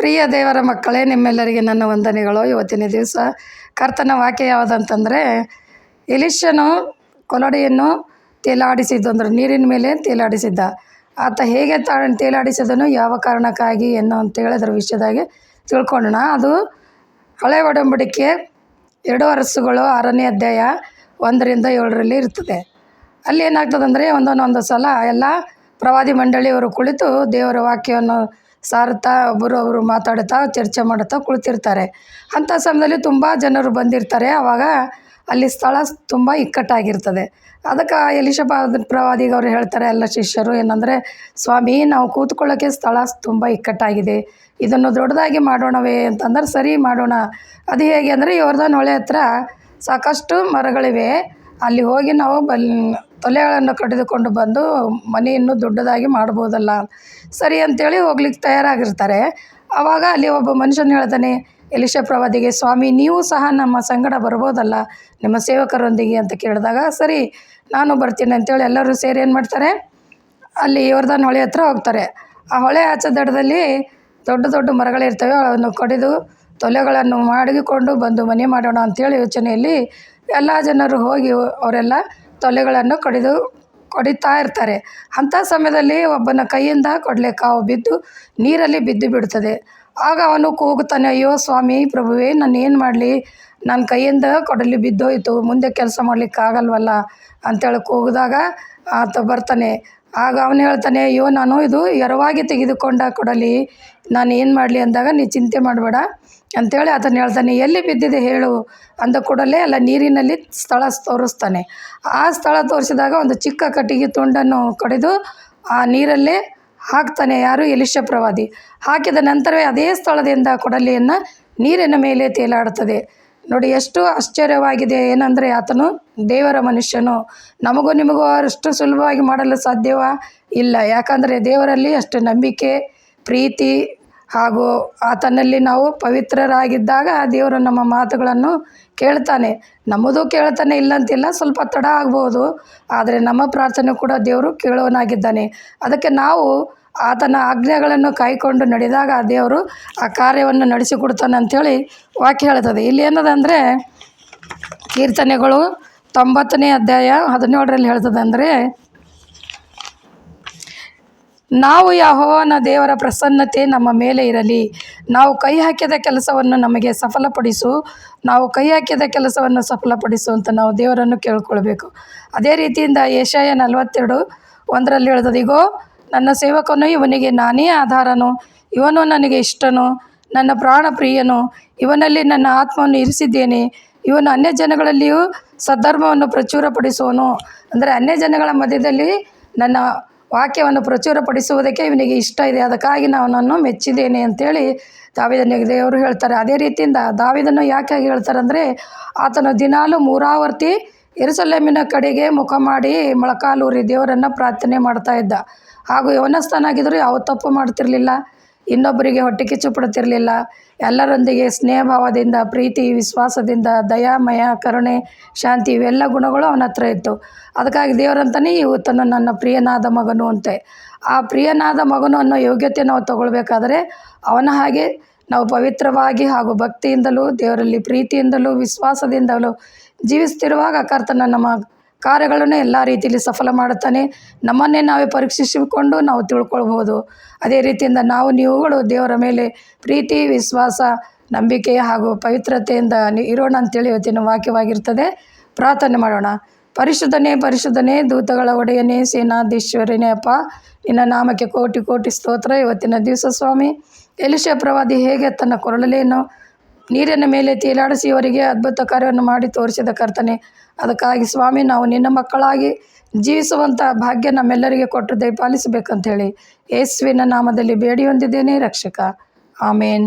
ಪ್ರಿಯ ದೇವರ ಮಕ್ಕಳೇ, ನಿಮ್ಮೆಲ್ಲರಿಗೆ ನನ್ನ ವಂದನೆಗಳು. ಇವತ್ತಿನ ದಿವಸ ಕರ್ತನ ವಾಕ್ಯ ಯಾವುದಂತಂದರೆ, ಎಲೀಷನು ಕೊಳಡೆಯನ್ನು ತೇಲಾಡಿಸಿದ್ದು, ಅಂದರೆ ನೀರಿನ ಮೇಲೆ ತೇಲಾಡಿಸಿದ್ದ. ಆತ ಹೇಗೆ ತೇಲಾಡಿಸಿದನು, ಯಾವ ಕಾರಣಕ್ಕಾಗಿ ಅಂತ ಹೇಳಿದ್ರ ವಿಷಯದಾಗಿ ತಿಳ್ಕೊಳ್ಳೋಣ. ಅದು ಹಳೆ ಒಡಂಬಡಿಕೆ 2 ವರ್ಷಗಳು 6ನೇ ಅಧ್ಯಾಯ 1-7 ಇರ್ತದೆ. ಅಲ್ಲಿ ಏನಾಗ್ತದಂದರೆ, ಒಂದೊಂದು ಸಲ ಎಲ್ಲ ಪ್ರವಾದಿ ಮಂಡಳಿಯವರು ಕುಳಿತು ದೇವರ ವಾಕ್ಯವನ್ನು ಸಾರುತ್ತಾ ಒಬ್ಬರು ಮಾತಾಡುತ್ತಾ ಚರ್ಚೆ ಮಾಡುತ್ತಾ ಕುಳಿತಿರ್ತಾರೆ. ಅಂಥ ಸಮಯದಲ್ಲಿ ತುಂಬ ಜನರು ಬಂದಿರ್ತಾರೆ. ಆವಾಗ ಅಲ್ಲಿ ಸ್ಥಳ ತುಂಬ ಇಕ್ಕಟ್ಟಾಗಿರ್ತದೆ. ಅದಕ್ಕೆ ಎಲೀಷ ಪ್ರವಾದಿಗವರು ಹೇಳ್ತಾರೆ, ಎಲ್ಲ ಶಿಷ್ಯರು ಏನಂದರೆ, ಸ್ವಾಮಿ, ನಾವು ಕೂತ್ಕೊಳ್ಳೋಕ್ಕೆ ಸ್ಥಳ ತುಂಬ ಇಕ್ಕಟ್ಟಾಗಿದೆ, ಇದನ್ನು ದೊಡ್ಡದಾಗಿ ಮಾಡೋಣವೇ ಅಂತಂದ್ರೆ, ಸರಿ ಮಾಡೋಣ. ಅದು ಹೇಗೆ ಅಂದರೆ, ಯೋರ್ದನ್ ಹೊಳೆ ಹತ್ರ ಸಾಕಷ್ಟು ಮರಗಳಿವೆ, ಅಲ್ಲಿ ಹೋಗಿ ನಾವು ತೊಲೆಗಳನ್ನು ಕಡಿದುಕೊಂಡು ಬಂದು ಮನೆಯನ್ನು ದೊಡ್ಡದಾಗಿ ಮಾಡ್ಬೋದಲ್ಲ. ಸರಿ ಅಂತೇಳಿ ಹೋಗ್ಲಿಕ್ಕೆ ತಯಾರಾಗಿರ್ತಾರೆ. ಆವಾಗ ಅಲ್ಲಿ ಒಬ್ಬ ಮನುಷ್ಯನು ಹೇಳ್ತಾನೆ ಎಲೀಷ ಪ್ರವಾದಿಗೆ, ಸ್ವಾಮಿ, ನೀವು ಸಹ ನಮ್ಮ ಸಂಗಡ ಬರ್ಬೋದಲ್ಲ ನಿಮ್ಮ ಸೇವಕರೊಂದಿಗೆ ಅಂತ ಕೇಳಿದಾಗ, ಸರಿ ನಾನು ಬರ್ತೀನಿ ಅಂತೇಳಿ ಎಲ್ಲರೂ ಸೇರಿ ಏನು ಮಾಡ್ತಾರೆ, ಅಲ್ಲಿ ಯೋರ್ದನ್ ಹೊಳೆ ಹತ್ರ ಹೋಗ್ತಾರೆ. ಆ ಹೊಳೆ ಆಚೆ ದಡದಲ್ಲಿ ದೊಡ್ಡ ದೊಡ್ಡ ಮರಗಳಿರ್ತವೆ. ಅವನ್ನು ಕಡಿದು ತೊಲೆಗಳನ್ನು ಮಾಡಿಕೊಂಡು ಬಂದು ಮನೆ ಮಾಡೋಣ ಅಂಥೇಳಿ ಯೋಚನೆಯಲ್ಲಿ ಎಲ್ಲ ಜನರು ಹೋಗಿ ಅವರೆಲ್ಲ ತೊಲೆಗಳನ್ನು ಕಡಿತಾ ಇರ್ತಾರೆ. ಅಂಥ ಸಮಯದಲ್ಲಿ ಒಬ್ಬನ ಕೈಯಿಂದ ಕಾವು ಬಿದ್ದು ನೀರಲ್ಲಿ ಬಿದ್ದು ಬಿಡ್ತದೆ. ಆಗ ಅವನು ಕೂಗುತ್ತಾನೆ, ಅಯ್ಯೋ ಸ್ವಾಮಿ, ಪ್ರಭುವೇ, ನಾನು ಏನು ಮಾಡಲಿ, ನನ್ನ ಕೈಯಿಂದ ಕೊಡಲಿ ಬಿದ್ದೋಯ್ತು, ಮುಂದೆ ಕೆಲಸ ಮಾಡಲಿಕ್ಕಾಗಲ್ವಲ್ಲ ಅಂಥೇಳಿ ಕೂಗಿದಾಗ ಆತ ಬರ್ತಾನೆ. ಆಗ ಅವನು ಹೇಳ್ತಾನೆ, ಅಯ್ಯೋ, ನಾನು ಇದು ಎರವಾಗಿ ತೆಗೆದುಕೊಂಡ ಕೊಡಲಿ, ನಾನು ಏನು ಮಾಡಲಿ ಅಂದಾಗ, ನೀ ಚಿಂತೆ ಮಾಡಬೇಡ ಅಂಥೇಳಿ ಆತನು ಹೇಳ್ತಾನೆ. ಎಲ್ಲಿ ಬಿದ್ದಿದೆ ಹೇಳು ಅಂದ ಕೂಡಲೇ ಅಲ್ಲ ನೀರಿನಲ್ಲಿ ಸ್ಥಳ ತೋರಿಸ್ತಾನೆ. ಆ ಸ್ಥಳ ತೋರಿಸಿದಾಗ ಒಂದು ಚಿಕ್ಕ ಕಟ್ಟಿಗೆ ತುಂಡನ್ನು ಕಡಿದು ಆ ನೀರಲ್ಲೇ ಹಾಕ್ತಾನೆ. ಯಾರು? ಎಲೀಷ ಪ್ರವಾದಿ. ಹಾಕಿದ ನಂತರವೇ ಅದೇ ಸ್ಥಳದಿಂದ ಕೊಡಲಿಯನ್ನು ನೀರಿನ ಮೇಲೆ ತೇಲಾಡುತ್ತದೆ. ನೋಡಿ, ಎಷ್ಟು ಆಶ್ಚರ್ಯವಾಗಿದೆ. ಏನಂದರೆ, ಆತನು ದೇವರ ಮನುಷ್ಯನು. ನಮಗೂ ನಿಮಗೂ ಅಷ್ಟು ಸುಲಭವಾಗಿ ಮಾಡಲು ಸಾಧ್ಯವಾ? ಇಲ್ಲ. ಯಾಕಂದರೆ ದೇವರಲ್ಲಿ ಅಷ್ಟು ನಂಬಿಕೆ, ಪ್ರೀತಿ ಹಾಗೂ ಆತನಲ್ಲಿ ನಾವು ಪವಿತ್ರರಾಗಿದ್ದಾಗ ದೇವರು ನಮ್ಮ ಮಾತುಗಳನ್ನು ಕೇಳ್ತಾನೆ. ನಮ್ಮದು ಕೇಳ್ತಾನೆ, ಇಲ್ಲಂತಿಲ್ಲ, ಸ್ವಲ್ಪ ತಡ ಆಗ್ಬೋದು, ಆದರೆ ನಮ್ಮ ಪ್ರಾರ್ಥನೆ ಕೂಡ ದೇವರು ಕೇಳುವನಾಗಿದ್ದಾನೆ. ಅದಕ್ಕೆ ನಾವು ಆತನ ಆಜ್ಞೆಗಳನ್ನು ಕಾಯ್ಕೊಂಡು ನಡೆದಾಗ ದೇವರು ಆ ಕಾರ್ಯವನ್ನು ನಡೆಸಿಕೊಡ್ತಾನೆ ಅಂಥೇಳಿ ವಾಕ್ಯ ಹೇಳ್ತದೆ. ಇಲ್ಲಿ ಏನದಂದರೆ, ಕೀರ್ತನೆಗಳು 90ನೇ ಅಧ್ಯಾಯ 17 ಹೇಳ್ತದೆ ಅಂದರೆ, ನಾವು ಯೆಹೋವನ ದೇವರ ಪ್ರಸನ್ನತೆ ನಮ್ಮ ಮೇಲೆ ಇರಲಿ, ನಾವು ಕೈ ಹಾಕಿದ ಕೆಲಸವನ್ನು ನಮಗೆ ಸಫಲಪಡಿಸು, ನಾವು ಕೈ ಹಾಕಿದ ಕೆಲಸವನ್ನು ಸಫಲಪಡಿಸು ಅಂತ ನಾವು ದೇವರನ್ನು ಕೇಳ್ಕೊಳ್ಬೇಕು. ಅದೇ ರೀತಿಯಿಂದ ಯೆಶಾಯ 42:1 ಹೇಳ್ತದೆ, ಇಗೋ, ನನ್ನ ಸೇವಕನು, ಇವನಿಗೆ ನಾನೇ ಆಧಾರನು, ಇವನು ನನಗೆ ಇಷ್ಟನು, ನನ್ನ ಪ್ರಾಣ ಪ್ರಿಯನು, ಇವನಲ್ಲಿ ನನ್ನ ಆತ್ಮವನ್ನು ಇರಿಸಿದ್ದೇನೆ, ಇವನು ಅನ್ಯ ಜನಗಳಲ್ಲಿಯೂ ಸದ್ಧರ್ಮವನ್ನು ಪ್ರಚುರಪಡಿಸುವನು. ಅಂದರೆ ಅನ್ಯ ಜನಗಳ ಮಧ್ಯದಲ್ಲಿ ನನ್ನ ವಾಕ್ಯವನ್ನು ಪ್ರಚುರಪಡಿಸುವುದಕ್ಕೆ ಇವನಿಗೆ ಇಷ್ಟ ಇದೆ, ಅದಕ್ಕಾಗಿ ನಾನು ಮೆಚ್ಚಿದ್ದೇನೆ ಅಂತೇಳಿ ದಾವೀದನಿಗೆ ದೇವರು ಹೇಳ್ತಾರೆ. ಅದೇ ರೀತಿಯಿಂದ ದಾವೀದನು ಯಾಕೆ ಹೇಳ್ತಾರೆ ಅಂದರೆ, ಆತನು ದಿನಾಲು 3 ಆವರ್ತಿ ಯೆರೂಸಲೇಮಿನ ಕಡೆಗೆ ಮುಖ ಮಾಡಿ ಮೊಳಕಾಲೂರಿ ದೇವರನ್ನು ಪ್ರಾರ್ಥನೆ ಮಾಡ್ತಾ ಇದ್ದ. ಹಾಗೂ ಯವನಸ್ಥನಾಗಿದ್ದರೂ ಯಾವ ತಪ್ಪು ಮಾಡ್ತಿರಲಿಲ್ಲ, ಇನ್ನೊಬ್ಬರಿಗೆ ಹೊಟ್ಟೆ ಕಿಚ್ಚು ಪಡ್ತಿರಲಿಲ್ಲ, ಎಲ್ಲರೊಂದಿಗೆ ಸ್ನೇಹಭಾವದಿಂದ, ಪ್ರೀತಿ, ವಿಶ್ವಾಸದಿಂದ, ದಯಾಮಯ, ಕರುಣೆ, ಶಾಂತಿ, ಇವೆಲ್ಲ ಗುಣಗಳು ಅವನ ಹತ್ರ ಇತ್ತು. ಅದಕ್ಕಾಗಿ ದೇವರಂತಾನೆ, ಇವತ್ತನು ನನ್ನ ಪ್ರಿಯನಾದ ಮಗನು ಅಂತೆ. ಆ ಪ್ರಿಯನಾದ ಮಗನು ಅನ್ನೋ ಯೋಗ್ಯತೆ ನಾವು ತಗೊಳ್ಬೇಕಾದ್ರೆ ಅವನ ಹಾಗೆ ನಾವು ಪವಿತ್ರವಾಗಿ ಹಾಗೂ ಭಕ್ತಿಯಿಂದಲೂ, ದೇವರಲ್ಲಿ ಪ್ರೀತಿಯಿಂದಲೂ, ವಿಶ್ವಾಸದಿಂದಲೂ ಜೀವಿಸ್ತಿರುವಾಗ ಕರ್ತನ ನಮ್ಮ ಕಾರ್ಯಗಳನ್ನು ಎಲ್ಲ ರೀತಿಯಲ್ಲಿ ಸಫಲ ಮಾಡುತ್ತಾನೆ. ನಮ್ಮನ್ನೇ ನಾವೇ ಪರೀಕ್ಷಿಸಿಕೊಂಡು ನಾವು ತಿಳ್ಕೊಳ್ಬೋದು. ಅದೇ ರೀತಿಯಿಂದ ನೀವುಗಳು ದೇವರ ಮೇಲೆ ಪ್ರೀತಿ, ವಿಶ್ವಾಸ, ನಂಬಿಕೆ ಹಾಗೂ ಪವಿತ್ರತೆಯಿಂದ ಇರೋಣ ಅಂತೇಳಿ ಇವತ್ತಿನ ವಾಕ್ಯವಾಗಿರ್ತದೆ. ಪ್ರಾರ್ಥನೆ ಮಾಡೋಣ. ಪರಿಶುದ್ಧನೇ, ಪರಿಶುದ್ಧನೇ, ದೂತಗಳ ಒಡೆಯನೇ, ಸೇನಾಧೀಶ್ವರನೇ, ಅಪ್ಪ, ನಿನ್ನ ನಾಮಕ್ಕೆ ಕೋಟಿ ಕೋಟಿ ಸ್ತೋತ್ರ. ಇವತ್ತಿನ ದಿವಸ ಸ್ವಾಮಿ, ಎಲೀಷ ಪ್ರವಾದಿ ಹೇಗೆ ತನ್ನ ಕೊರಳಲೆಯನ್ನು ನೀರಿನ ಮೇಲೆ ತೇಲಾಡಿಸಿ ಇವರಿಗೆ ಅದ್ಭುತ ಕಾರ್ಯವನ್ನು ಮಾಡಿ ತೋರಿಸಿದ ಕರ್ತನೆ, ಅದಕ್ಕಾಗಿ ಸ್ವಾಮಿ, ನಾವು ನಿನ್ನ ಮಕ್ಕಳಾಗಿ ಜೀವಿಸುವಂಥ ಭಾಗ್ಯ ನಮ್ಮೆಲ್ಲರಿಗೆ ಕೊಟ್ಟು ದಯಪಾಲಿಸಬೇಕಂತೇಳಿ ಯೇಸುವಿನ ನಾಮದಲ್ಲಿ ಬೇಡಿ ಹೊಂದಿದ್ದೇನೆ, ರಕ್ಷಕ. ಆಮೇನ್.